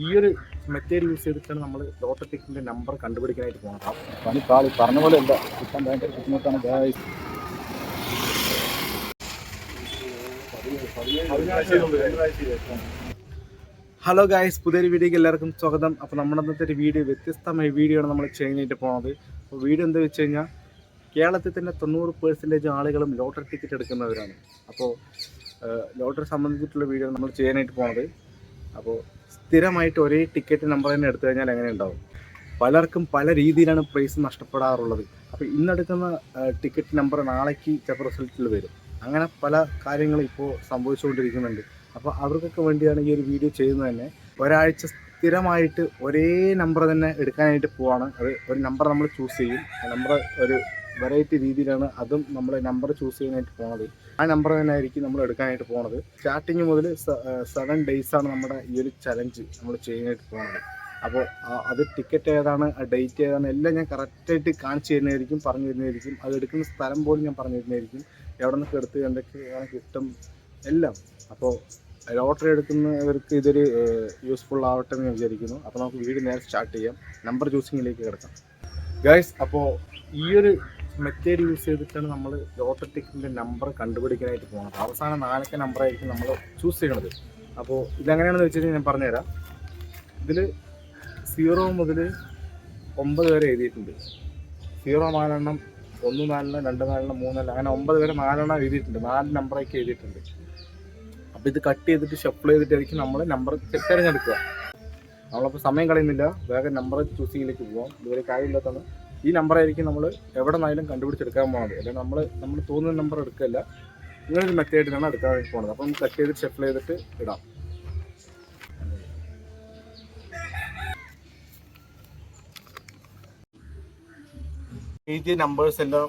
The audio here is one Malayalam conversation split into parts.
ഈ ഒരു മെത്തേഡ് യൂസ് ചെയ്തിട്ടാണ് നമ്മൾ ലോട്ടറി ടിക്കറ്റിൻ്റെ നമ്പർ കണ്ടുപിടിക്കാനായിട്ട് പോകുന്നത്. പണി പാളി പറഞ്ഞ പോലെ അല്ല, കിട്ടാൻ ഭയങ്കര ബുദ്ധിമുട്ടാണ് ഗായ്സ്. ഹലോ ഗായ്സ്, പുതിയൊരു വീഡിയോക്ക് എല്ലാവർക്കും സ്വാഗതം. അപ്പോൾ നമ്മുടെ അന്നത്തെ ഒരു വീഡിയോ വ്യത്യസ്തമായ വീഡിയോ ആണ് നമ്മൾ ചെയ്യാനായിട്ട് പോകുന്നത്. അപ്പോൾ വീഡിയോ എന്താ വെച്ച് കഴിഞ്ഞാൽ, കേരളത്തിൽ തന്നെ 90% ആളുകളും ലോട്ടറി ടിക്കറ്റ് എടുക്കുന്നവരാണ്. അപ്പോൾ ലോട്ടറി സംബന്ധിച്ചിട്ടുള്ള വീഡിയോ നമ്മൾ ചെയ്യാനായിട്ട് പോകുന്നത്. അപ്പോൾ സ്ഥിരമായിട്ട് ഒരേ ടിക്കറ്റ് നമ്പർ തന്നെ എടുത്തു കഴിഞ്ഞാൽ എങ്ങനെ ഉണ്ടാവും? പലർക്കും പല രീതിയിലാണ് പ്രൈസ് നഷ്ടപ്പെടാറുള്ളത്. അപ്പോൾ ഇന്നെടുക്കുന്ന ടിക്കറ്റ് നമ്പർ നാളേക്ക് ചിലപ്പോൾ റിസൾട്ടിൽ വരും. അങ്ങനെ പല കാര്യങ്ങളും ഇപ്പോൾ സംഭവിച്ചുകൊണ്ടിരിക്കുന്നുണ്ട്. അപ്പോൾ അവർക്കൊക്കെ വേണ്ടിയാണ് ഈ ഒരു വീഡിയോ ചെയ്യുന്നത് തന്നെ. ഒരാഴ്ച സ്ഥിരമായിട്ട് ഒരേ നമ്പർ തന്നെ എടുക്കാനായിട്ട് പോവാണ്. അത് ഒരു നമ്പർ നമ്മൾ ചൂസ് ചെയ്യും. ആ നമ്പർ ഒരു വെറൈറ്റി രീതിയിലാണ് അതും നമ്മൾ നമ്പർ ചൂസ് ചെയ്യാനായിട്ട് പോകുന്നത്. ആ നമ്പർ തന്നെ ആയിരിക്കും നമ്മൾ എടുക്കാനായിട്ട് പോകുന്നത്. സ്റ്റാർട്ടിങ് മുതൽ 7 ഡേയ്സാണ് നമ്മുടെ ഈ ഒരു ചലഞ്ച് നമ്മൾ ചെയ്യാനായിട്ട് പോകുന്നത്. അപ്പോൾ അത് ടിക്കറ്റ് ഏതാണ്, ആ ഡേറ്റ് ഏതാണ് എല്ലാം ഞാൻ കറക്റ്റായിട്ട് കാണിച്ചു തരുന്നതായിരിക്കും, പറഞ്ഞു തരുന്നതായിരിക്കും. അത് എടുക്കുന്ന സ്ഥലം പോലും ഞാൻ പറഞ്ഞു തരുന്നതായിരിക്കും, എവിടെ നിന്നൊക്കെ എടുത്ത് എന്തൊക്കെയാണ് കിട്ടും എല്ലാം. അപ്പോൾ ലോട്ടറി എടുക്കുന്നവർക്ക് ഇതൊരു യൂസ്ഫുൾ ആവട്ടെ എന്ന് വിചാരിക്കുന്നു. അപ്പോൾ നമുക്ക് വീഡിയോ നേരെ സ്റ്റാർട്ട് ചെയ്യാം. നമ്പർ ചൂസിങ്ങിലേക്ക് കിടക്കാം ഗൈസ്. അപ്പോൾ ഈ ഒരു മെത്തേഡ് യൂസ് ചെയ്തിട്ടാണ് നമ്മൾ ലോട്ടറി ടിക്കറ്റിൻ്റെ നമ്പർ കണ്ടുപിടിക്കാനായിട്ട് പോകുന്നത്. അവസാനം 4 നമ്പറായിരിക്കും നമ്മൾ ചൂസ് ചെയ്യണത്. അപ്പോൾ ഇതെങ്ങനെയാണെന്ന് വെച്ച് കഴിഞ്ഞാൽ ഞാൻ പറഞ്ഞുതരാം. ഇതിൽ 0 മുതൽ 9 വരെ എഴുതിയിട്ടുണ്ട്. 0 4 എണ്ണം, 1 4 എണ്ണം, 2 4 എണ്ണം, 3 അങ്ങനെ 9 വരെ 4 എണ്ണം എഴുതിയിട്ടുണ്ട്. 4 നമ്പറൊക്കെ എഴുതിയിട്ടുണ്ട്. അപ്പോൾ ഇത് കട്ട് ചെയ്തിട്ട് ഷഫിൾ ചെയ്തിട്ടായിരിക്കും നമ്മൾ നമ്പർ തിരഞ്ഞെടുക്കുക. നമ്മളപ്പോൾ സമയം കളയുന്നില്ല, വേഗം നമ്പർ ചൂസിങ്ങിലേക്ക് പോകാം. ഇതുവരെ കാര്യമില്ലാത്തതാണ്. ഈ നമ്പറായിരിക്കും നമ്മൾ എവിടെ നിന്നായാലും കണ്ടുപിടിച്ചെടുക്കാൻ പോകുന്നത്. അല്ലെങ്കിൽ നമ്മൾ തോന്നുന്ന നമ്പർ എടുക്കില്ല. ഇങ്ങനൊരു മെത്തേഡിനാണ് എടുക്കാൻ പോകുന്നത്. അപ്പം കട്ട് ചെയ്തിട്ട് ഷഫിൾ ചെയ്തിട്ട് ഇടാം. എഴുതിയ നമ്പേഴ്സ് എല്ലാം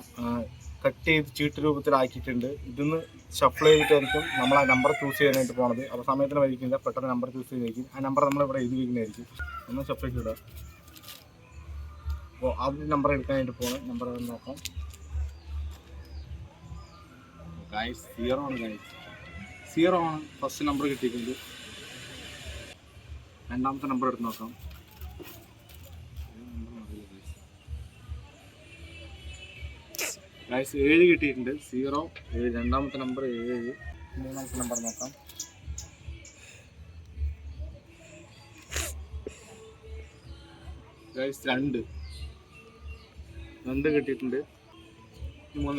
കട്ട് ചെയ്ത് ചീട്ട് രൂപത്തിലാക്കിയിട്ടുണ്ട്. ഇതിന്ന് ഷഫിൾ ചെയ്തിട്ടായിരിക്കും നമ്മൾ ആ നമ്പർ ചൂസ് ചെയ്യാനായിട്ട് പോകുന്നത്. അപ്പോൾ സമയത്തിന് വഹിക്കില്ല, പെട്ടെന്ന് നമ്പർ ചൂസ് ചെയ്തായിരിക്കും. ആ നമ്പർ നമ്മൾ ഇവിടെ എഴുതി വയ്ക്കുന്നതായിരിക്കും. ഒന്ന് ഷഫിൾ ചെയ്തിടാം. അപ്പോൾ ആദ്യം നമ്പർ എടുക്കാനായിട്ട് പോകണം. നമ്പർ നോക്കാം ഗൈസ്. 0 ആണ് ഗൈസ്. 0 ആണ് ഫസ്റ്റ് നമ്പർ കിട്ടിയിട്ടുണ്ട്. രണ്ടാമത്തെ നമ്പർ എടുത്ത് നോക്കാം. ഗൈസ് 7 കിട്ടിയിട്ടുണ്ട്. 0 7. രണ്ടാമത്തെ നമ്പർ 7. മൂന്നാമത്തെ നമ്പർ നോക്കാം. ഗൈസ് 2 കിട്ടിയിട്ടുണ്ട്.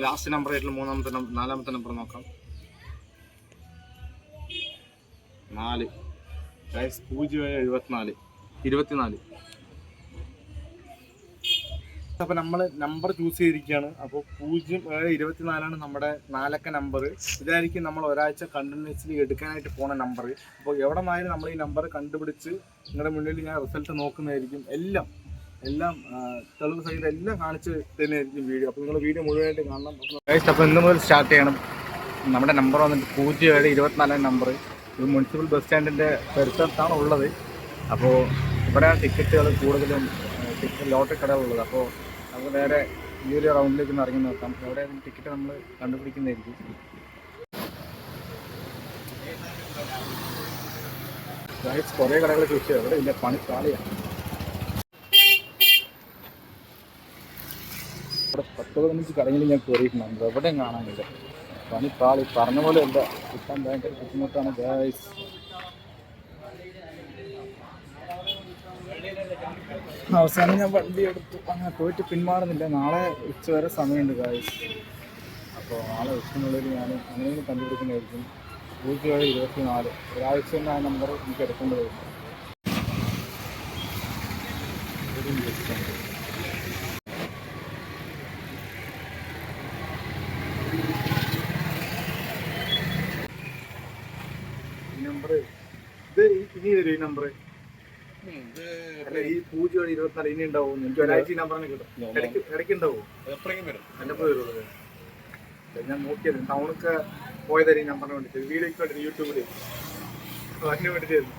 ലാസ്റ്റ് നമ്പർ ആയിട്ടുള്ള നാലാമത്തെ നമ്പർ നോക്കാം. 4. ഗൈസ് 0 24. അപ്പോൾ നമ്മൾ നമ്പർ ചൂസ് ചെയ്തിരിക്കുകയാണ്. അപ്പോൾ 0 നമ്മുടെ 4 നമ്പർ. ഇതായിരിക്കും നമ്മൾ ഒരാഴ്ച കണ്ടിന്യൂസ്ലി എടുക്കാനായിട്ട് പോണ നമ്പർ. അപ്പോൾ എവിടെ നിന്നായാലും നമ്മൾ ഈ നമ്പർ കണ്ടുപിടിച്ച് നിങ്ങളുടെ മുന്നിൽ ഞാൻ റിസൾട്ട് നോക്കുന്നതായിരിക്കും. എല്ലാം തെളിവ് സഹിതം എല്ലാം കാണിച്ച് തന്നെയായിരിക്കും വീഡിയോ. അപ്പോൾ നിങ്ങൾ വീഡിയോ മുഴുവനായിട്ട് കാണണം. അപ്പോൾ ഇന്ന് മുതൽ സ്റ്റാർട്ട് ചെയ്യണം. നമ്മുടെ നമ്പർ വന്നിട്ട് 0 നമ്പർ. ഇത് മുനിസിപ്പൽ ബസ് സ്റ്റാൻഡിൻ്റെ പരിസരത്താണ് ഉള്ളത്. അപ്പോൾ ഇവിടെയാണ് ടിക്കറ്റുകൾ കൂടുതലും, ലോട്ടറി കടകളുള്ളത്. അപ്പോൾ നമുക്ക് നേരെ ഈ ഒരു റൗണ്ടിലേക്ക് ഒന്ന് ഇറങ്ങി നോക്കാം. എവിടെ ടിക്കറ്റ് നമ്മൾ കണ്ടുപിടിക്കുന്നതായിരിക്കും. കുറേ കടകൾ ചൂസ് ചെയ്യാം. ഇവിടെ ഇല്ല, പണി പാളിയാണ്. ഇവിടെ 10-15 കടകളിൽ ഞാൻ കയറിയിട്ടുണ്ട്. എവിടെയും കാണാനില്ല. പണി പാളി പറഞ്ഞ പോലെ അല്ല, കിട്ടാൻ ഭയങ്കര ബുദ്ധിമുട്ടാണ് ഗൈസ്. അവസാനം ഞാൻ വണ്ടി എടുത്തു. അങ്ങനെ പോയിട്ട് പിന്മാറുന്നില്ല. നാളെ ഉച്ച വരെ സമയമുണ്ട് ഗൈസ്. അപ്പോൾ നാളെ ഉച്ചനുള്ളിൽ ഞാൻ അങ്ങനെയും കണ്ടുപിടിക്കുന്നതായിരിക്കും. 0 ഒരാഴ്ച തന്നെ ആ നമ്പർ എനിക്ക് എടുക്കേണ്ടി വരും. ഈ നമ്പർ ഇത് ഇനി തരും. ഈ നമ്പർ അല്ല, ഈ 0 ഇനി ഉണ്ടാവും. എനിക്ക് ഒരാഴ്ച നമ്പർ തന്നെ കിട്ടും. ഇടയ്ക്ക് ഉണ്ടാവും, എപ്പോഴെങ്കിലും വരും. എല്ലപ്പോൾ വരുള്ളൂ. ഞാൻ നോക്കിയത് ടൗണൊക്കെ പോയതായി നമ്പറിന് വേണ്ടിയിട്ട് വീഡിയോക്ക് വേണ്ടി യൂട്യൂബിൽ അതിന് വേണ്ടിയിട്ടായിരുന്നു.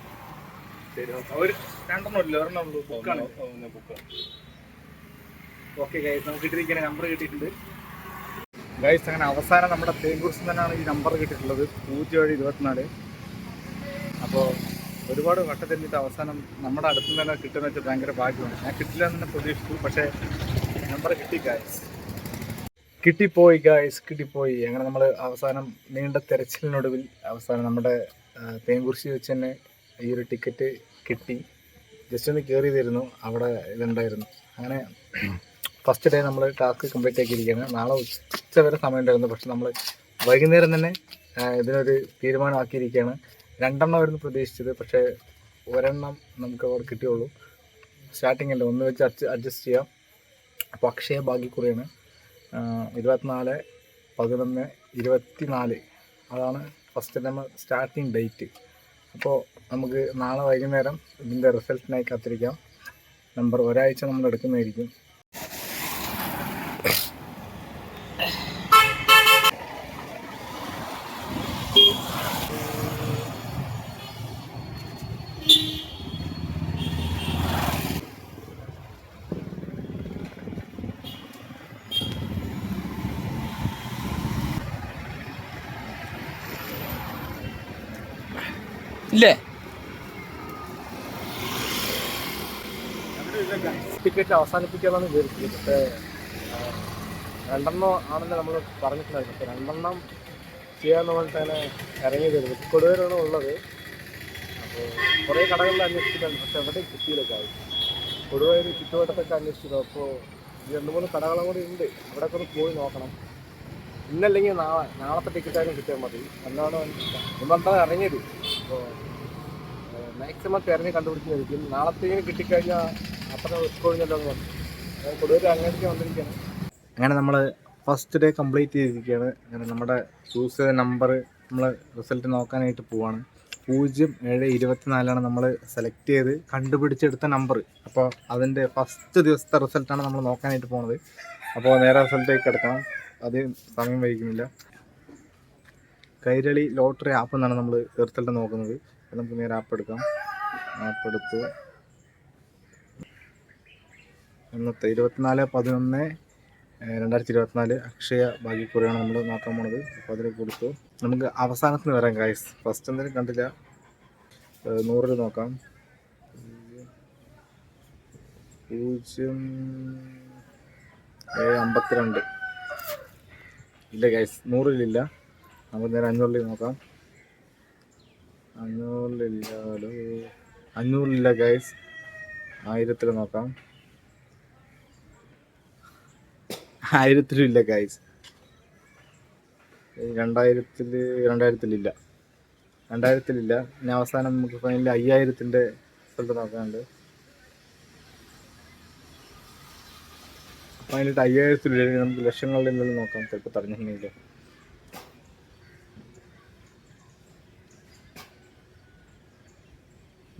ശരി, അവർ 2 ഇല്ല, 1 ബുക്കാണ്. ഓക്കെ ഗൈസ്, നമുക്ക് കിട്ടിയിരിക്കുന്ന നമ്പർ കിട്ടിയിട്ടുണ്ട് ഗൈസ്. അങ്ങനെ അവസാനം നമ്മുടെ തേങ്കുറിച്ച് തന്നെയാണ് ഈ നമ്പർ കിട്ടിയിട്ടുള്ളത്, 0 24. അപ്പോൾ ഒരുപാട് വട്ടത്തിൻ്റെ അവസാനം നമ്മുടെ അടുത്ത് തന്നെ കിട്ടുന്ന വെച്ചാൽ ഭയങ്കര ഭാഗ്യമാണ്. ഞാൻ കിട്ടില്ല എന്ന് തന്നെ പ്രതീക്ഷിച്ചു, പക്ഷേ നമ്പർ കിട്ടി ഗായ്സ്. കിട്ടിപ്പോയി. അങ്ങനെ നമ്മൾ അവസാനം നീണ്ട തെരച്ചിലിനൊടുവിൽ അവസാനം നമ്മുടെ തേങ്കുറിശ്ശി വെച്ച് തന്നെ ഈ ഒരു ടിക്കറ്റ് കിട്ടി. ജസ്റ്റ് ഒന്ന് കയറി തരുന്നു, അവിടെ ഇതുണ്ടായിരുന്നു. അങ്ങനെ ഫസ്റ്റ് ഡേ നമ്മൾ ടാസ്ക് കംപ്ലീറ്റ് ആക്കിയിരിക്കുകയാണ്. നാളെ ഉച്ച വരെ സമയം ഉണ്ടായിരുന്നു, പക്ഷെ നമ്മൾ വൈകുന്നേരം തന്നെ ഇതിനൊരു തീരുമാനമാക്കിയിരിക്കുകയാണ്. 2 എണ്ണമായിരുന്നു പ്രതീക്ഷിച്ചത്, പക്ഷേ ഒരെണ്ണം നമുക്ക് അവിടെ കിട്ടിയുള്ളൂ. സ്റ്റാർട്ടിങ് അല്ല, ഒന്ന് വെച്ച് അഡ്ജസ്റ്റ് ചെയ്യാം. അപ്പോൾ അക്ഷയ ഭാഗ്യക്കുറിയാണ്. 24/11/24 അതാണ് ഫസ്റ്റ് നമ്മൾ സ്റ്റാർട്ടിങ് ഡേറ്റ്. അപ്പോൾ നമുക്ക് നാളെ വൈകുന്നേരം ഇതിൻ്റെ റിസൾട്ടിനായി കാത്തിരിക്കാം. നമ്പർ ഒരാഴ്ച നമ്മൾ എടുക്കുന്നതായിരിക്കും. ഇല്ലേ ടിക്കറ്റ് അവസാനിപ്പിക്കാമെന്ന് വിചാരിച്ചു, പക്ഷേ 2 എണ്ണം ആണല്ലോ നമ്മൾ പറഞ്ഞിട്ടുണ്ടായിരുന്നു. പക്ഷേ 2 എണ്ണം ചെയ്യാമെന്ന് പറഞ്ഞിട്ടാണ് ഇറങ്ങിയത്. കൊടുവരാണ് ഉള്ളത്. അപ്പോൾ കുറേ കടകളിൽ അന്വേഷിച്ചിട്ടുണ്ട്, പക്ഷെ എവിടെയും കിട്ടിയില്ല കാര്യം. കൊടുവൂർ ചുറ്റുവട്ടത്തൊക്കെ അന്വേഷിച്ചത്. അപ്പോൾ 2-3 കടകളും കൂടി ഉണ്ട്, അവിടെയൊക്കെ ഒന്ന് പോയി നോക്കണം. ഇന്നല്ലെങ്കിൽ നാളത്തെ ടിക്കറ്റായാലും കിട്ടിയാൽ മതി എന്നാണ് ഇന്നെന്താണ് ഇറങ്ങിയത്. അപ്പോൾ മാക്സിമം തിരഞ്ഞ് കണ്ടുപിടിക്കുന്നതായിരിക്കും. നാളത്തേക്ക് കിട്ടിക്കഴിഞ്ഞാൽ അത്ര റിസ്ക്കൊഴിഞ്ഞല്ലോ എന്ന് പറഞ്ഞു കൊടുവൂർ അങ്ങനെയൊക്കെ വന്നിരിക്കുകയാണ്. അങ്ങനെ നമ്മൾ ഫസ്റ്റ് ഡേ കംപ്ലീറ്റ് ചെയ്തിരിക്കുകയാണ്. അങ്ങനെ നമ്മുടെ ചൂസ് ചെയ്ത നമ്പർ നമ്മൾ റിസൾട്ട് നോക്കാനായിട്ട് പോവാണ്. 07/24 നമ്മൾ സെലക്ട് ചെയ്ത് കണ്ടുപിടിച്ചെടുത്ത നമ്പർ. അപ്പോൾ അതിൻ്റെ ഫസ്റ്റ് ദിവസത്തെ റിസൾട്ടാണ് നമ്മൾ നോക്കാനായിട്ട് പോകുന്നത്. അപ്പോൾ നേരെ റിസൾട്ടേക്ക് കിടക്കണം, അത് സമയം വൈകുന്നില്ല. കൈരളി ലോട്ടറി ആപ്പ് എന്നാണ് നമ്മൾ റിസൾട്ട് നോക്കുന്നത്. നമുക്ക് നേരെ ആപ്പ് എടുക്കാം. ആപ്പ് എടുത്തു. ഇന്നത്തെ 24/11/2024 അക്ഷയ ഭാഗ്യക്കുറിയാണ് നമ്മൾ നോക്കാൻ പോണത്. അപ്പോൾ അതിൽ കൊടുത്തു. നമുക്ക് അവസാനത്തിന് വരാം ഗൈസ്. ഫസ്റ്റ് എന്തെങ്കിലും കണ്ടില്ല. 100 നോക്കാം. 0/52 ഇല്ല ഗൈസ്, 100-ലില്ല. നമുക്ക് നേരെ 500-ൽ നോക്കാം. 500-ലില്ല ഗൈസ്. 1000-ൽ നോക്കാം. 1000-ലും ഇല്ല ഗൈസ്. 2000-ലില്ല. 2000-ലില്ല. ഇനി അവസാനം നമുക്ക് ഫൈനലി 5000-ൻ്റെ റിസൾട്ട് നോക്കാനുണ്ട്. ഫൈനലിട്ട് 5000-ലില്ല. നമുക്ക് ലക്ഷങ്ങളുടെ ഉള്ളിൽ നോക്കാം, ചിലപ്പോൾ തടഞ്ഞിട്ടുണ്ടെങ്കിൽ.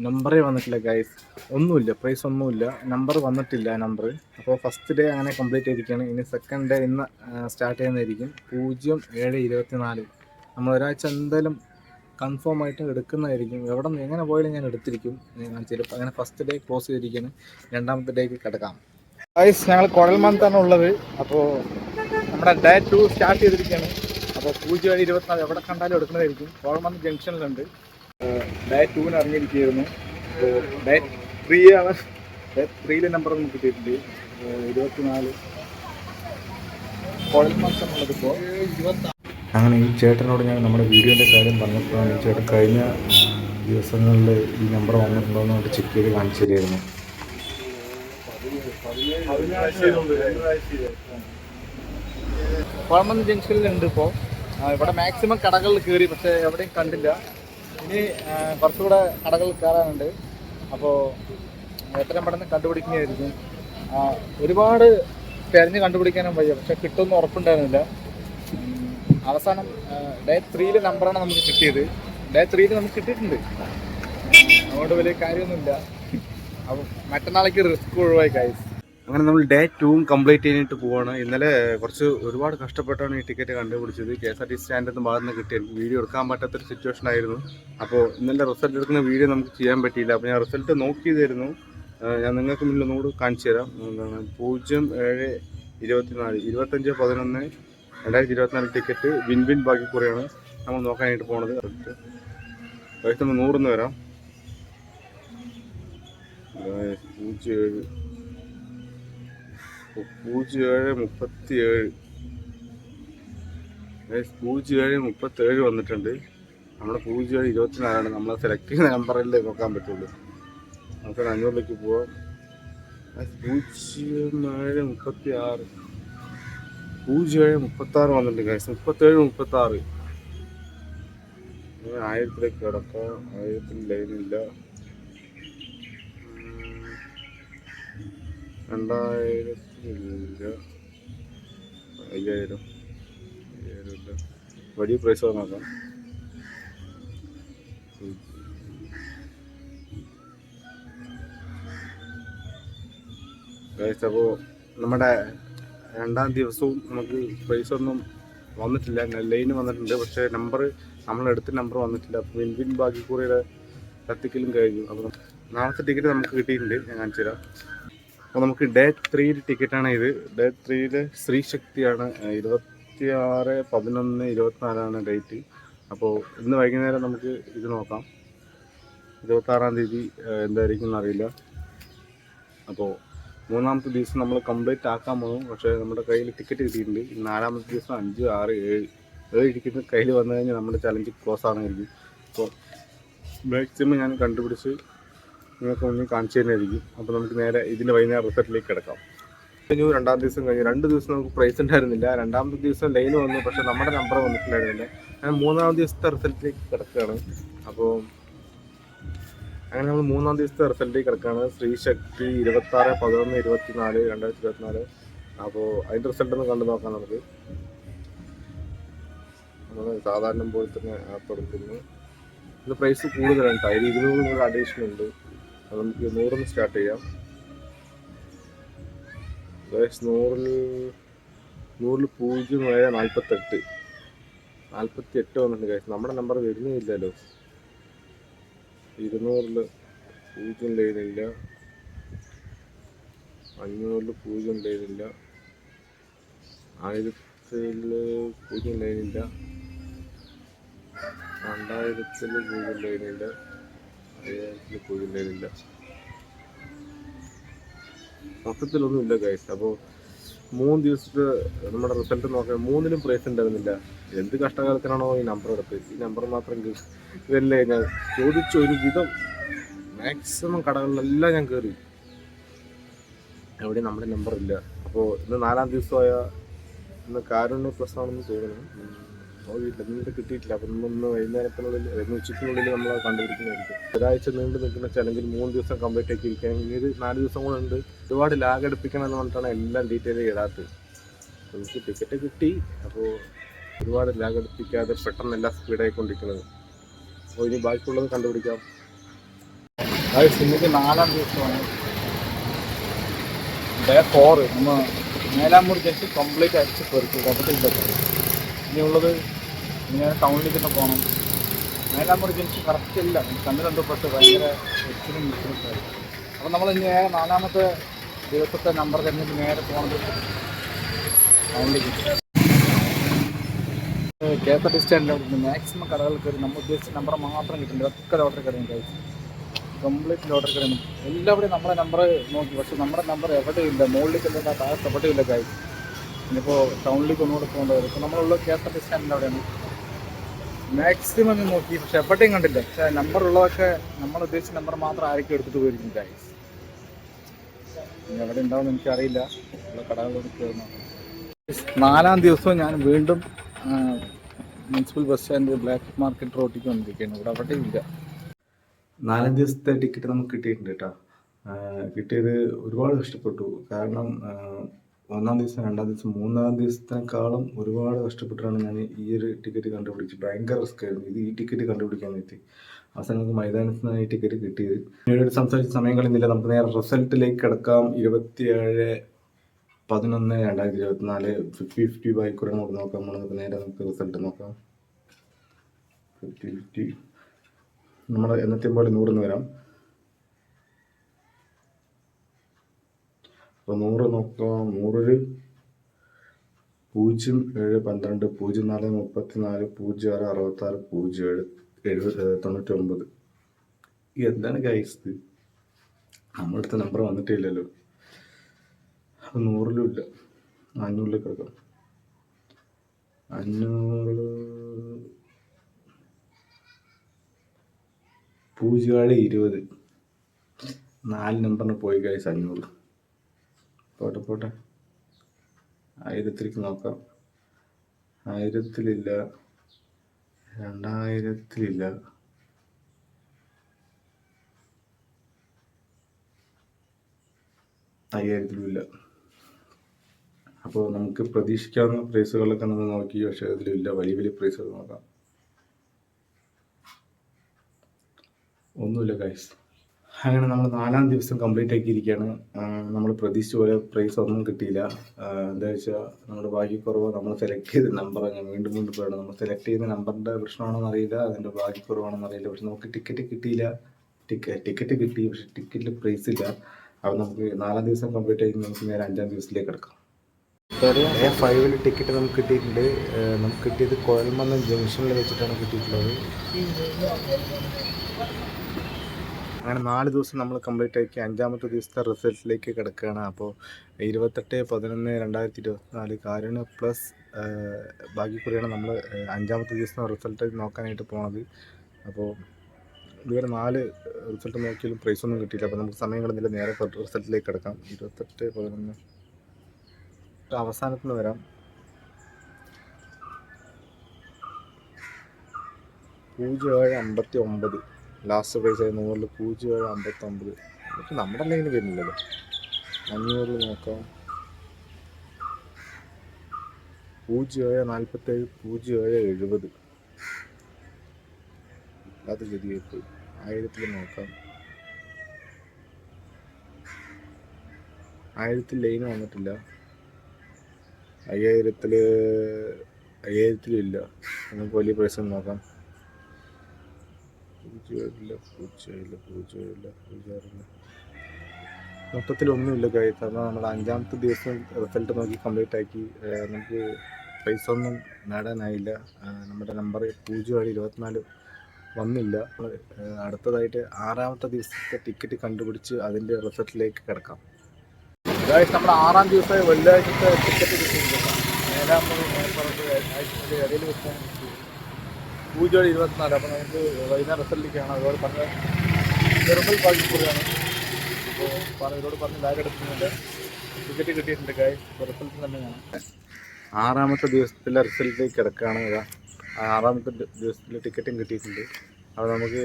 നമ്പറേ വന്നിട്ടില്ല ഗൈസ്, ഒന്നുമില്ല, പ്രൈസ് ഒന്നുമില്ല, നമ്പർ വന്നിട്ടില്ല നമ്പർ. അപ്പോൾ ഫസ്റ്റ് ഡേ അങ്ങനെ കംപ്ലീറ്റ് ചെയ്തിരിക്കുകയാണ്. ഇനി സെക്കൻഡ് ഡേ ഇന്ന് സ്റ്റാർട്ട് ചെയ്യുന്നതായിരിക്കും. 07/24 നമ്മൾ ഒരാഴ്ച എന്തായാലും കൺഫേം ആയിട്ട് എടുക്കുന്നതായിരിക്കും. എവിടെ നിന്ന് എങ്ങനെ പോയാലും ഞാൻ എടുത്തിരിക്കും. ചിലപ്പോൾ അങ്ങനെ ഫസ്റ്റ് ഡേ ക്ലോസ് ചെയ്തിരിക്കുകയാണ്. രണ്ടാമത്തെ ഡേക്ക് കിടക്കാം ഗൈസ്. ഞങ്ങൾ കുഴൽമന്താണ് ഉള്ളത്. അപ്പോൾ നമ്മുടെ ഡേ 2 സ്റ്റാർട്ട് ചെയ്തിരിക്കുകയാണ്. അപ്പോൾ 07/24 എവിടെ കണ്ടാലും എടുക്കുന്നതായിരിക്കും. കുഴൽമന്ത് ജംഗ്ഷനിലുണ്ട്. ഡേ 2-ന് ഇറങ്ങിയിരിക്കുകയായിരുന്നു. അപ്പോൾ ഡേ 3 ആണ്. ഡേ 3-ലെ നമ്പർ നമുക്ക് കിട്ടിയിട്ടുണ്ട്. 24 കുഴൽമന്താണുള്ളത്. ഇപ്പോൾ അങ്ങനെ ഈ ചേട്ടനോട് ഞാൻ നമ്മുടെ വീഡിയോൻ്റെ കാര്യം പറഞ്ഞപ്പോഴാണ് ഈ ചേട്ടൻ കഴിഞ്ഞ ദിവസങ്ങളിൽ ഈ നമ്പർ വന്നിട്ടുണ്ടോ എന്ന് ചെക്ക് ചെയ്ത് കാണിച്ചു തരുമായിരുന്നു. കുഴൽമന്ത് ജംഗ്ഷനിലുണ്ട് ഇപ്പോൾ. ഇവിടെ മാക്സിമം കടകളിൽ കയറി, പക്ഷേ എവിടെയും കണ്ടില്ല. ഇനി കുറച്ചുകൂടെ കടകളിൽ കയറാനുണ്ട്. അപ്പോൾ എത്രയും പെട്ടെന്ന് കണ്ടുപിടിക്കുന്നതായിരിക്കും. ഒരുപാട് തിരഞ്ഞ് കണ്ടുപിടിക്കാനും വയ്യ, പക്ഷെ കിട്ടുമെന്ന് ഉറപ്പുണ്ടായിരുന്നില്ല. അവസാനം ഡേ 3-ലെ നമ്പറാണ് നമുക്ക് കിട്ടിയത്. ഡേ 3-ൽ നമുക്ക് കിട്ടിയിട്ടുണ്ട്. അതുകൊണ്ട് വലിയ കാര്യമൊന്നുമില്ല. അപ്പം മറ്റന്നാളേക്ക് റിസ്ക് ഒഴിവായി ഗൈസ്. അങ്ങനെ നമ്മൾ ഡേ 2 കംപ്ലീറ്റ് ചെയ്തിട്ട് പോവാണ്. ഇന്നലെ ഒരുപാട് കഷ്ടപ്പെട്ടാണ് ഈ ടിക്കറ്റ് കണ്ടുപിടിച്ചത്. KSRTC സ്റ്റാൻഡിൻ്റെ ഭാഗത്ത് നിന്ന് കിട്ടിയത്. വീഡിയോ എടുക്കാൻ പറ്റാത്തൊരു സിറ്റുവേഷൻ ആയിരുന്നു. അപ്പോൾ ഇന്നലെ റിസൾട്ട് എടുക്കുന്ന വീഡിയോ നമുക്ക് ചെയ്യാൻ പറ്റിയില്ല. അപ്പോൾ ഞാൻ റിസൾട്ട് നോക്കിയതായിരുന്നു. ഞാൻ നിങ്ങൾക്ക് മുന്നിൽ ഒന്നുകൂടി കാണിച്ചു തരാം. എന്താണ് 07/24 25/11/2024 ടിക്കറ്റ് വിൻ ഭാഗ്യക്കുറിയാണ് നമ്മൾ നോക്കാനായിട്ട് പോണത്. നമ്മൾ 100-ന്ന് വരാം. 07 0737 0737 വന്നിട്ടുണ്ട്. നമ്മുടെ 0724 നമ്മൾ സെലക്ട് ചെയ്യുന്ന നമ്പറിൽ നോക്കാൻ പറ്റുള്ളൂ. നമുക്ക് 500ലേക്ക് പോവാം. 0736 0736 വന്നിട്ടുണ്ട് ഗൈസ്. 3736 1000ലേക്ക് കിടക്കാം. 1000 ലൈനില്ല. 2000 ഇല്ല. 5000 ഇല്ല. വലിയ പ്രൈസ് നോക്കാം. അപ്പോൾ നമ്മുടെ രണ്ടാം ദിവസവും നമുക്ക് പ്രൈസ് ഒന്നും വന്നിട്ടില്ല. ലൈന് വന്നിട്ടുണ്ട്, പക്ഷേ നമ്മളെടുത്ത നമ്പർ വന്നിട്ടില്ല. അപ്പോൾ വിൻ ബാക്കിക്കൂറിയുടെ കത്തിക്കലും കഴിഞ്ഞു. അപ്പോൾ നാളത്തെ ടിക്കറ്റ് നമുക്ക് കിട്ടിയിട്ടുണ്ട്, ഞാൻ കാണിച്ചു തരാം. അപ്പോൾ നമുക്ക് ഡേ 3 ടിക്കറ്റാണ് ഇത്. ഡേ 3 ശ്രീശക്തിയാണ്. 26/11/24 ഡേറ്റ്. അപ്പോൾ ഇന്ന് വൈകുന്നേരം നമുക്ക് ഇത് നോക്കാം. 26-ാം തീയതി എന്തായിരിക്കും എന്നറിയില്ല. അപ്പോൾ മൂന്നാമത്തെ ദിവസം നമ്മൾ കംപ്ലീറ്റ് ആക്കാൻ പോകും. പക്ഷേ നമ്മുടെ കയ്യിൽ ടിക്കറ്റ് കിട്ടിയിട്ടുണ്ട്. 4-ാമത്തെ ദിവസം 5, 6, 7 ടിക്കറ്റ് കയ്യിൽ വന്നു കഴിഞ്ഞാൽ നമ്മുടെ ചലഞ്ച് ക്ലോസ് ആണെന്നായിരിക്കും. അപ്പോൾ മാക്സിമം ഞാൻ കണ്ടുപിടിച്ച് നിങ്ങൾക്ക് മുന്നിൽ കാണിച്ചു തന്നെയായിരിക്കും. അപ്പോൾ നമുക്ക് നേരെ ഇതിൻ്റെ വൈകുന്നേരം റിസൾട്ടിലേക്ക് കിടക്കാം. കഴിഞ്ഞു. 2-ാം ദിവസം കഴിഞ്ഞു. 2 ദിവസം നമുക്ക് പ്രൈസ് ഉണ്ടായിരുന്നില്ല. 2-ാമത്തെ ദിവസം ലൈന് വന്നു, പക്ഷേ നമ്മുടെ നമ്പർ വന്നിട്ടുണ്ടായിരുന്നില്ല. ഞാൻ 3-ാം ദിവസത്തെ റിസൾട്ടിലേക്ക് കിടക്കുകയാണ്. അപ്പോൾ അങ്ങനെ നമ്മൾ 3-ാം ദിവസത്തെ റിസൾട്ടിലേക്ക് കിടക്കുകയാണ്. ശ്രീശക്തി 26/11/24 2024. അപ്പോൾ അതിൻ്റെ റിസൾട്ട് ഒന്ന് കണ്ടു നോക്കാം. നമുക്ക് നമ്മൾ സാധാരണ പോലെ തന്നെ ആപ്പ് എടുക്കുന്നു. ഇത് പ്രൈസ് കൂടുതലാണ്. അതിൽ 200 അഡീഷണൽ ഉണ്ട്. അത് നമുക്ക് 100 സ്റ്റാർട്ട് ചെയ്യാം. 100 0-48 വന്നിട്ടുണ്ട് ഗൈസ്. നമ്മുടെ നമ്പർ വരുന്നില്ലല്ലോ. 200 0 ലൈനില്ല. 500 0 ലൈനില്ല. 1000 0 ലൈനില്ല. 2000 0 ലൈനില്ല. 5000 0 ലൈനില്ല. മൊത്തത്തിലൊന്നുമില്ല ഗൈസ്. അപ്പോൾ 3 ദിവസത്തെ നമ്മുടെ റിസൾട്ട് നോക്കാം. 3-ലും പ്രൈസ് ഉണ്ടായിരുന്നില്ല. എന്ത് കഷ്ടകാലത്തിനാണോ ഈ നമ്പർ എടുത്ത്. ഈ നമ്പർ മാത്രം ഇതല്ലേ ഞാൻ ചോദിച്ച ഒരു വിധം മാക്സിമം കടകളിലെല്ലാം ഞാൻ കയറി. എവിടെയും നമ്മുടെ നമ്പർ ഇല്ല. അപ്പോൾ ഇന്ന് 4-ാം ദിവസമായ ഇന്ന് കാരുണ്യ പ്ലസ് ആണെന്ന് തോന്നുന്നു. നോക്കിയിട്ടില്ല, ഇന്നിട്ട് കിട്ടിയിട്ടില്ല. അപ്പം ഇന്ന് വൈകുന്നേരത്തിനുള്ളിൽ ഉച്ചയ്ക്കുള്ളിൽ നമ്മൾ കണ്ടുപിടിക്കുന്നതായിരിക്കും. ഒരാഴ്ച നീണ്ടു നിൽക്കുന്ന ചലഞ്ചിൽ 3 ദിവസം കംപ്ലീറ്റ് ആക്കി ഇരിക്കുകയാണെങ്കിൽ ഇനി ഒരു 4 ദിവസം കൂടെ ഉണ്ട്. ഒരുപാട് ലാഗ് എടുപ്പിക്കണം എന്ന് പറഞ്ഞിട്ടാണ് എല്ലാം ഡീറ്റെയിൽ ഇടാത്തത്. എനിക്ക് ടിക്കറ്റ് കിട്ടി. അപ്പോൾ ഒരുപാട് ലാഗ് എടുപ്പിക്കാതെ പെട്ടെന്ന് എല്ലാം സ്പീഡായിക്കൊണ്ടിരിക്കുന്നത്. അപ്പോൾ ഇനി ബാക്കിയുള്ളത് കണ്ടുപിടിക്കാം. ഇന്നത്തെ 4-ാം ദിവസമാണ്. ഡേ 4 നമ്മൾ മേലാമൂർ ജംഗ്ഷൻ കംപ്ലീറ്റ് അടിച്ച് പെറുക്കി കുഴപ്പത്തില്ല. ഇനിയുള്ളത് ഇനി ടൗണിലേക്ക് തന്നെ പോകണം. മേലാമൂർ ജംഗ്ഷൻ കറക്റ്റ് ഇല്ല. കണ്ണ് കണ്ടുപെട്ട് ഭയങ്കര എക്സിലും മിസ്സിലായി. അപ്പോൾ നമ്മൾ ഇനി 4-ാമത്തെ ദിവസത്തെ നമ്പർ കഴിഞ്ഞിട്ട് നേരെ പോകണത് ടൗണിലേക്ക്. KSRTC സ്റ്റാൻഡിൽ മാക്സിമം കടകൾ കയറി നമ്മൾ ഉദ്ദേശിച്ച നമ്പർ മാത്രം കിട്ടുന്നുണ്ട്. ഒക്കെ ലോട്ടറി കടയുണ്ട്. കംപ്ലീറ്റ് ലോട്ടറി കടയുണ്ട്. എല്ലാവരുടെയും നമ്മുടെ നമ്പർ നോക്കി, പക്ഷെ നമ്മുടെ നമ്പർ എവിടെയില്ല. മുകളിലേക്ക് എല്ലാം താഴത്ത് എവിടെയില്ല കാര്യം. ഇനിയിപ്പോൾ ടൗണിലേക്ക് ഒന്നുകൂടെ പോകേണ്ടി വരും. ഇപ്പോൾ നമ്മളുള്ള KSRTC സ്റ്റാൻഡിൻ്റെ അവിടെയാണ്. മാക്സിമം ഞാൻ നോക്കി, പക്ഷെ എവിടെയും കണ്ടില്ല. പക്ഷേ നമ്പർ ഉള്ളതൊക്കെ നമ്മൾ ഉദ്ദേശിച്ച നമ്പർ മാത്രം ആരൊക്കെ എടുത്തിട്ട് പോയിരിക്കും ഗൈസ്. ഇനി എവിടെ ഉണ്ടാവുമെന്ന് എനിക്കറിയില്ല. ഉള്ള കടകളോട് കയറുന്നു. 4-ാം ദിവസവും ഞാൻ വീണ്ടും municipal bus stand black market റോട്ടിലേക്ക് വന്നിരിക്കുകയാണ്. ഇവിടെ അവിടെ ഇല്ല. 4-ാം ദിവസത്തെ ടിക്കറ്റ് നമുക്ക് കിട്ടിയിട്ടുണ്ട് കേട്ടോ. കിട്ടിയത് ഒരുപാട് കഷ്ടപ്പെട്ടു. കാരണം 1-ാം ദിവസം, 2-ാം ദിവസം, 3-ാം ദിവസത്തിനേക്കാളും ഒരുപാട് കഷ്ടപ്പെട്ടാണ് ഞാൻ ഈ ഒരു ടിക്കറ്റ് കണ്ടുപിടിച്ചത്. ഭയങ്കര റിസ്ക് ആയിരുന്നു ഈ ടിക്കറ്റ് കണ്ടുപിടിക്കാൻ വേണ്ടി. അവസാനം നമുക്ക് മൈതാനത്ത് നിന്നാണ് ഈ ടിക്കറ്റ് കിട്ടിയത്. പിന്നീട് സംസാരിച്ച സമയം കളയുന്നില്ല, നമുക്ക് നേരെ റിസൾട്ടിലേക്ക് കിടക്കാം. 27/11/2024 50-50 ബൈക്കുറ നമുക്ക് നോക്കാം. നമുക്ക് നേരെ നമുക്ക് റിസൾട്ട് നോക്കാം. 50-50 നമ്മുടെ എന്നത്തെ പോലെ 100 വരാം. അപ്പോൾ 100 നോക്കാം. 100 0712 04 34 06 66 07 99. എന്താണ് ഗൈസ് ഇത്? നമ്മുടെ അടുത്ത നമ്പർ വന്നിട്ടില്ലല്ലോ. അപ്പം 100 ഇല്ല, 500 കിടക്കാം. 500 020 4 നമ്പറിന് പോയി ഗൈസ്. 500 പോട്ടെ 1000 നോക്കാം. 1000 ഇല്ല, 2000 ഇല്ല, 5000 ഇല്ല. അപ്പോൾ നമുക്ക് പ്രതീക്ഷിക്കാവുന്ന പ്രൈസുകളൊക്കെ നമ്മൾ നോക്കി, പക്ഷേ അതിലില്ല. വലിയ പ്രൈസുകൾ നോക്കാം. ഒന്നുമില്ല ഗൈസ്. അങ്ങനെ നമ്മൾ 4-ാം ദിവസം കംപ്ലീറ്റ് ആക്കിയിരിക്കുകയാണ്. നമ്മൾ പ്രതീക്ഷിച്ച പോലെ പ്രൈസ് ഒന്നും കിട്ടിയില്ല. എന്താ വെച്ചാൽ നമ്മുടെ ഭാഗ്യക്കുറവ്, നമ്മൾ സെലക്ട് ചെയ്ത നമ്പർ ഞാൻ വീണ്ടും പറയണം, നമ്മൾ സെലക്ട് ചെയ്യുന്ന നമ്പറിൻ്റെ പ്രശ്നമാണെന്ന് അറിയില്ല, അതിൻ്റെ ഭാഗ്യക്കുറവാണെന്ന് അറിയില്ല. പക്ഷെ നമുക്ക് ടിക്കറ്റ് കിട്ടിയില്ല. ടിക്കറ്റ് കിട്ടി, പക്ഷെ ടിക്കറ്റിൽ പ്രൈസ് ഇല്ല. അപ്പോൾ നമുക്ക് 4-ാം ദിവസം കംപ്ലീറ്റ് ആക്കി നമുക്ക് നേരെ 5-ാം ദിവസത്തിലേക്ക് കിടക്കാം. A5 ടിക്കറ്റ് നമുക്ക് കിട്ടിയിട്ടുണ്ട്. നമുക്ക് കിട്ടിയത് കോയൽമന്നം ജംഗ്ഷനിൽ വെച്ചിട്ടാണ് കിട്ടിയിട്ടുള്ളത്. അങ്ങനെ 4 ദിവസം നമ്മൾ കംപ്ലീറ്റ് ആക്കി 5-ാമത്തെ ദിവസത്തെ റിസൾട്ടിലേക്ക് കിടക്കുകയാണ്. അപ്പോൾ 28/11/2024 കാരുണ്യ പ്ലസ് ഭാഗ്യക്കുറിയാണ് നമ്മൾ 5-ാമത്തെ ദിവസം റിസൾട്ട് നോക്കാനായിട്ട് പോണത്. അപ്പോൾ ഇതുവരെ 4 റിസൾട്ട് നോക്കിയാലും പ്രൈസൊന്നും കിട്ടിയില്ല. അപ്പോൾ നമുക്ക് സമയം കളഞ്ഞില്ല, നേരെ റിസൾട്ടിലേക്ക് കിടക്കാം. 28/11 അവസാനത്തിന് വരാം. 0759 ലാസ്റ്റ് പ്രൈസ് ആയി 100 0759. പക്ഷെ നമ്മുടെ അല്ലെങ്കിൽ വരുന്നില്ലല്ലോ. 500 നോക്കാം. 0747 0770 അത് ശരിയായിപ്പോയി. 1000 നോക്കാം. 1000 ലൈന് വന്നിട്ടില്ല. 5000 ഇല്ല. നമുക്ക് വലിയ പ്രൈസ് നോക്കാം. 0 മൊത്തത്തിലൊന്നുമില്ല ഗൈസ്. കാരണം നമ്മൾ 5-ാമത്തെ ദിവസം റിസൾട്ട് നോക്കി കംപ്ലീറ്റ് ആക്കി. നമുക്ക് പൈസ ഒന്നും നേടാനായില്ല. നമ്മുടെ നമ്പർ 0-24 വന്നില്ല. അടുത്തതായിട്ട് 6-ാമത്തെ ദിവസത്തെ ടിക്കറ്റ് കണ്ടുപിടിച്ച് അതിൻ്റെ റിസൾട്ടിലേക്ക് കിടക്കാം. ഗൈസ്, നമ്മുടെ 6-ാം ദിവസം വെള്ളിയാഴ്ചത്തെ ടിക്കറ്റ് കിട്ടിയിട്ടുണ്ട്. 7-ാമത് ഇടയിൽ വെച്ചാണ് 0-24. അപ്പോൾ നമുക്ക് വൈകുന്നേരം റിസൾട്ടിലേക്കാണ്. അതോട് പറഞ്ഞ നിർമ്മൽ ഭാഗ്യക്കുറിയാണ്. അപ്പോൾ ഇവരോട് പറഞ്ഞ് ബാഗ് എടുക്കുന്നുണ്ട്. ടിക്കറ്റ് കിട്ടിയിട്ടുണ്ട് ഗൈസ്. റിസൾട്ട് തന്നെയാണ്. 6-ാമത്തെ ദിവസത്തിലെ റിസൾട്ടിലേക്ക് കിടക്കുകയാണ്. 6-ാമത്തെ ദിവസത്തിലെ ടിക്കറ്റും കിട്ടിയിട്ടുണ്ട്. അപ്പോൾ നമുക്ക്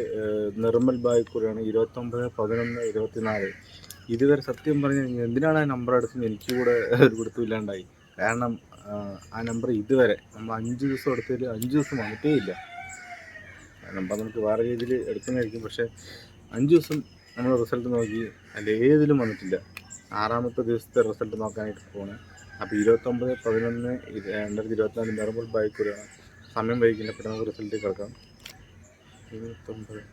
നിർമ്മൽ ഭാഗ്യക്കുറിയാണ്. 29/11/24. ഇതുവരെ സത്യം പറഞ്ഞാൽ എന്തിനാണ് ആ നമ്പർ എടുക്കുന്നത് എനിക്ക് കൂടെ ഒരു പിടുത്തമില്ലാണ്ടായി. കാരണം ആ നമ്പർ ഇതുവരെ നമ്മൾ 5 ദിവസം എടുത്തതിൽ 5 ദിവസം വന്നിട്ടേ ഇല്ല. നമ്പർ നമുക്ക് വേറെ രീതിയിൽ എടുക്കുന്നതായിരിക്കും, പക്ഷേ 5 ദിവസം നമ്മൾ റിസൾട്ട് നോക്കി അതിൽ ഏതിലും വന്നിട്ടില്ല. 6-ാമത്തെ ദിവസത്തെ റിസൾട്ട് നോക്കാനായിട്ട് പോകണം. അപ്പോൾ 29/11/2024 നിർമ്മൽ ഭാഗ്യക്കുറിയാണ്. സമയം വൈകില്ല, പെട്ടെന്ന് നമുക്ക് റിസൾട്ട് കിടക്കാം. 29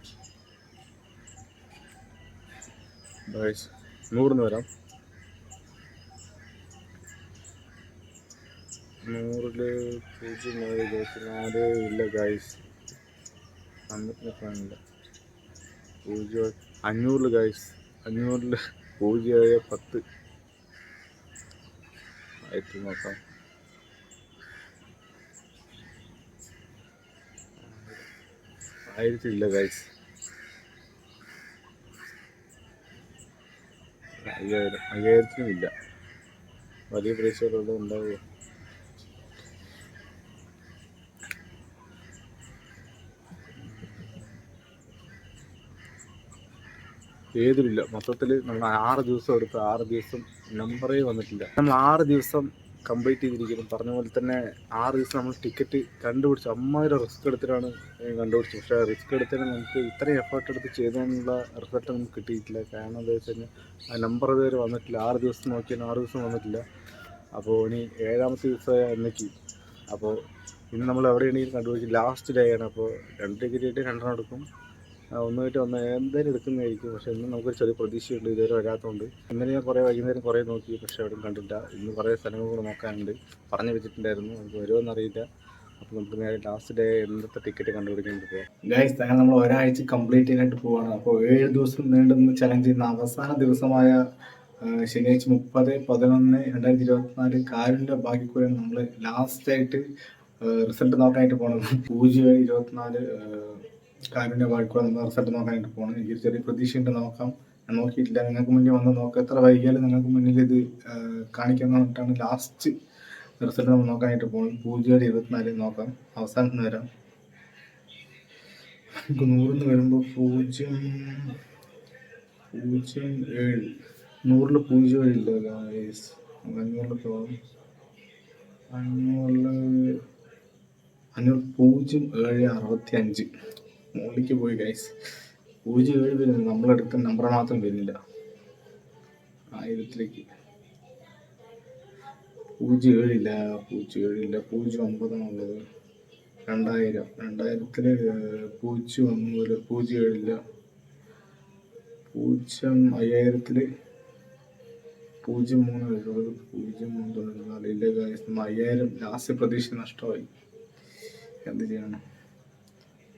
100 വരാം. 100 0-24 ഇല്ല ഗൈസ്. 500 ഗൈസ്. 500 0-10 ആയിട്ട് നോക്കാം. 1000 ഇല്ല ഗൈസ്. 5000 ഇല്ല. വലിയ പ്രൈസുകളുള്ളത് ഉണ്ടാവുക. ഏതിലില്ല. മൊത്തത്തിൽ നമ്മൾ 6 ദിവസം എടുത്ത് 6 ദിവസം നമ്പറേ വന്നിട്ടില്ല. നമ്മൾ 6 ദിവസം കംപ്ലീറ്റ് ചെയ്തിരിക്കുന്നു. പറഞ്ഞ പോലെ തന്നെ 6 ദിവസം നമ്മൾ ടിക്കറ്റ് കണ്ടുപിടിച്ചു. അമ്മാതിരി റിസ്ക് എടുത്തിട്ടാണ് കണ്ടുപിടിച്ചത്. പക്ഷേ റിസ്ക് എടുത്തതിന് നമുക്ക് ഇത്രയും എഫേർട്ട് എടുത്ത് ചെയ്തതിനുള്ള റിസൾട്ട് നമുക്ക് കിട്ടിയിട്ടില്ല. കാരണം എന്താ വെച്ച് കഴിഞ്ഞാൽ ആ നമ്പർ ഇതുവരെ വന്നിട്ടില്ല. 6 ദിവസം നോക്കിയാൽ 6 ദിവസം വന്നിട്ടില്ല. അപ്പോൾ ഇനി 7-ാമത്തെ ദിവസം എന്നേക്ക്. അപ്പോൾ ഇന്ന് നമ്മൾ എവിടെയാണെങ്കിലും കണ്ടുപിടിക്കും. ലാസ്റ്റ് ഡേ ആണ്. അപ്പോൾ 2 ടിക്കറ്റ് ആയിട്ട് 2 എടുക്കും. ഒന്നായിട്ട് എന്തായാലും എടുക്കുന്നതായിരിക്കും. പക്ഷേ ഇന്ന് നമുക്കൊരു ചെറിയ പ്രതീക്ഷയുണ്ട്, ഇതുവരെ വരാത്തതുകൊണ്ട്. ഇന്നലെ ഞാൻ വൈകുന്നേരം കുറേ നോക്കി, പക്ഷേ എവിടെയും കണ്ടില്ല. ഇന്ന് കുറേ സ്ഥലങ്ങൾ കൂടെ നോക്കാനുണ്ട്. പറഞ്ഞു വെച്ചിട്ടുണ്ടായിരുന്നു, നമുക്ക് വരുമോയെന്നറിയില്ല. അപ്പോൾ നമുക്ക് നേരെ ലാസ്റ്റ് ഡേ ഇന്നത്തെ ടിക്കറ്റ് കണ്ടുപിടിക്കാൻ പോകാം ഗൈസ്. അങ്ങനെ നമ്മൾ ഒരാഴ്ച കംപ്ലീറ്റ് ചെയ്യാനായിട്ട് പോവാണ്. അപ്പോൾ 7 ദിവസം നീണ്ടുന്ന ചലഞ്ച് ചെയ്യുന്ന അവസാന ദിവസമായ ശനിയാഴ്ച 30/11/2024 കാരുണ്യ ഭാഗ്യക്കുറിയാണ് നമ്മൾ ലാസ്റ്റായിട്ട് റിസൾട്ട് നോക്കാനായിട്ട് പോകണം. 0/24 കാരുണ്യ ഭാഗ്യക്കുറി നമ്മൾ റിസൾട്ട് നോക്കാനായിട്ട് പോകണം. എനിക്ക് ചെറിയ പ്രതീക്ഷയുണ്ട്, നോക്കാം. ഞാൻ നോക്കിയിട്ടില്ല, നിങ്ങൾക്ക് മുന്നിൽ വന്ന് നോക്കാം. എത്ര വൈകിയാലും നിങ്ങൾക്ക് മുന്നിൽ ഇത് കാണിക്കാൻ വേണ്ടിയിട്ടാണ് ലാസ്റ്റ് റിസൾട്ട് നമ്മൾ നോക്കാനായിട്ട് പോകുന്നത്. 0/24 നോക്കാം. അവസാനത്തിന് വരാം. നമുക്ക് 100 വരുമ്പോൾ 0.07 100 0 ഇല്ല ഗായ്സ്. 500 പോകാം. 0.765 മുകളിലേക്ക് പോയി ഗൈസ്. 0.7 വരുന്നത് നമ്മളെടുത്ത നമ്പർ മാത്രം വരുന്നില്ല. 1000ലേക്ക് 0.7 ഇല്ല. 0.9 ആണുള്ളത്. 2000 2000-ല് 0.1 0.7 ഇല്ല. 5000-ല് 0.3 0.3 ഇല്ല ഗൈസ്. 5000 ലാസ്റ്റ് പ്രതീക്ഷ നഷ്ടമായി. എന്ത് ചെയ്യണം?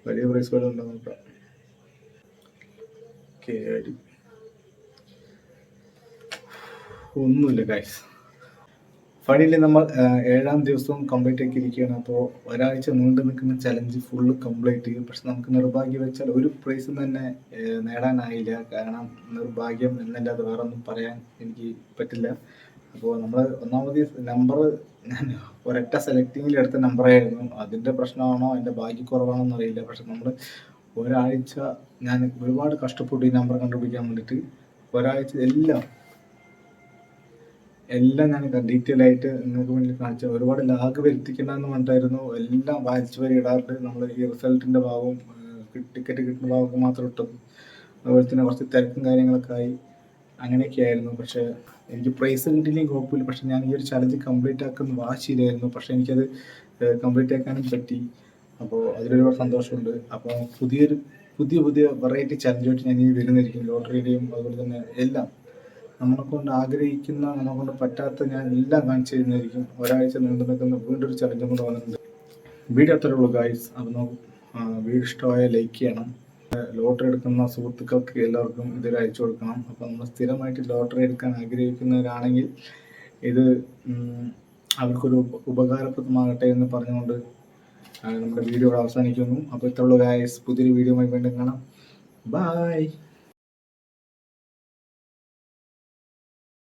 വലിയ പ്രൈസ് പോലെ ഉണ്ടോ നോക്കാം. ഒന്നുമില്ല ഗൈസ്. ഫൈനലി നമ്മൾ 7ാം ദിവസവും കംപ്ലീറ്റ് ആക്കിയിരിക്കുകയാണ്. അപ്പോൾ ഒരാഴ്ച നീണ്ടു നിൽക്കുന്ന ചലഞ്ച് ഫുള്ള് കംപ്ലീറ്റ് ചെയ്യും. പക്ഷെ നമുക്ക് നിർഭാഗ്യം വെച്ചാൽ ഒരു പ്രൈസും തന്നെ നേടാനായില്ല. കാരണം നിർഭാഗ്യം എന്നല്ലാതെ വേറെ ഒന്നും പറയാൻ എനിക്ക് പറ്റില്ല. അപ്പോൾ നമ്മൾ ഒന്നാമത് നമ്പർ ഞാൻ ഒരൊറ്റ സെലക്ടിങ്ങിൽ എടുത്ത നമ്പറായിരുന്നു. അതിൻ്റെ പ്രശ്നമാണോ എൻ്റെ ഭാഗ്യക്കുറവാണോ എന്നറിയില്ല. പക്ഷെ നമ്മൾ ഒരാഴ്ച ഞാൻ ഒരുപാട് കഷ്ടപ്പെട്ടു ഈ നമ്പർ കണ്ടുപിടിക്കാൻ വേണ്ടിയിട്ട്. ഒരാഴ്ച എല്ലാം ഞാൻ ഡീറ്റെയിൽ ആയിട്ട് നിങ്ങൾക്ക് മുന്നിൽ കാണിച്ചു. ഒരുപാട് ലാഗ് വരുത്തിക്കണ്ടെന്ന് പറഞ്ഞിട്ടായിരുന്നു എല്ലാം വായിച്ചു വരെ ഇടാറുണ്ട്. നമ്മൾ ഈ റിസൾട്ടിൻ്റെ ഭാഗവും ടിക്കറ്റ് കിട്ടുന്ന ഭാഗമൊക്കെ മാത്രം ഇട്ടത്. അതുപോലെ തന്നെ കുറച്ച് തിരക്കും കാര്യങ്ങളൊക്കെ ആയി. അങ്ങനെയൊക്കെ ആയിരുന്നു. പക്ഷേ എനിക്ക് പ്രൈസ് കിട്ടിയില്ലെങ്കിൽ കുഴപ്പമില്ല. പക്ഷെ ഞാൻ ഈ ഒരു ചലഞ്ച് കംപ്ലീറ്റ് ആക്കുന്ന വാശിയിലായിരുന്നു. പക്ഷെ എനിക്കത് കംപ്ലീറ്റ് ആക്കാനും പറ്റി. അപ്പോൾ അതിലൊരുപാട് സന്തോഷമുണ്ട്. അപ്പോൾ പുതിയ വെറൈറ്റി ചലഞ്ചായിട്ട് ഞാൻ ഇനി വരുന്നതായിരിക്കും. ലോട്ടറിയുടെയും അതുപോലെ തന്നെ എല്ലാം നമ്മളെ കൊണ്ട് ആഗ്രഹിക്കുന്ന, നമ്മളെ കൊണ്ട് പറ്റാത്ത ഞാൻ എല്ലാം കാണിച്ചു തരുന്നതായിരിക്കും. ഒരാഴ്ച നീണ്ടു നിൽക്കുന്ന വീണ്ടും ഒരു ചലഞ്ചും കൂടെ വന്നിട്ടുണ്ട്. വീഡിയോ അത്രേ ഉള്ളൂ ഗായ്സ്. അപ്പോൾ വീഡിയോ ഇഷ്ടമായ ലൈക്ക് ചെയ്യണം. ലോട്ടറി എടുക്കുന്ന സുഹൃത്തുക്കൾക്ക് എല്ലാവർക്കും ഇതൊരു അയച്ചു കൊടുക്കണം. അപ്പോൾ നമ്മൾ സ്ഥിരമായിട്ട് ലോട്ടറി എടുക്കാൻ ആഗ്രഹിക്കുന്നവരാണെങ്കിൽ ഇത് അവർക്കൊരു ഉപകാരപ്രദമാകട്ടെ എന്ന് പറഞ്ഞുകൊണ്ട് നമ്മുടെ വീഡിയോ അവസാനിക്കുന്നു. അപ്പോൾ ഇത്രയുള്ള ഗായ്സ്. പുതിയൊരു വീഡിയോയുമായി വീണ്ടും കാണാം. ബൈ.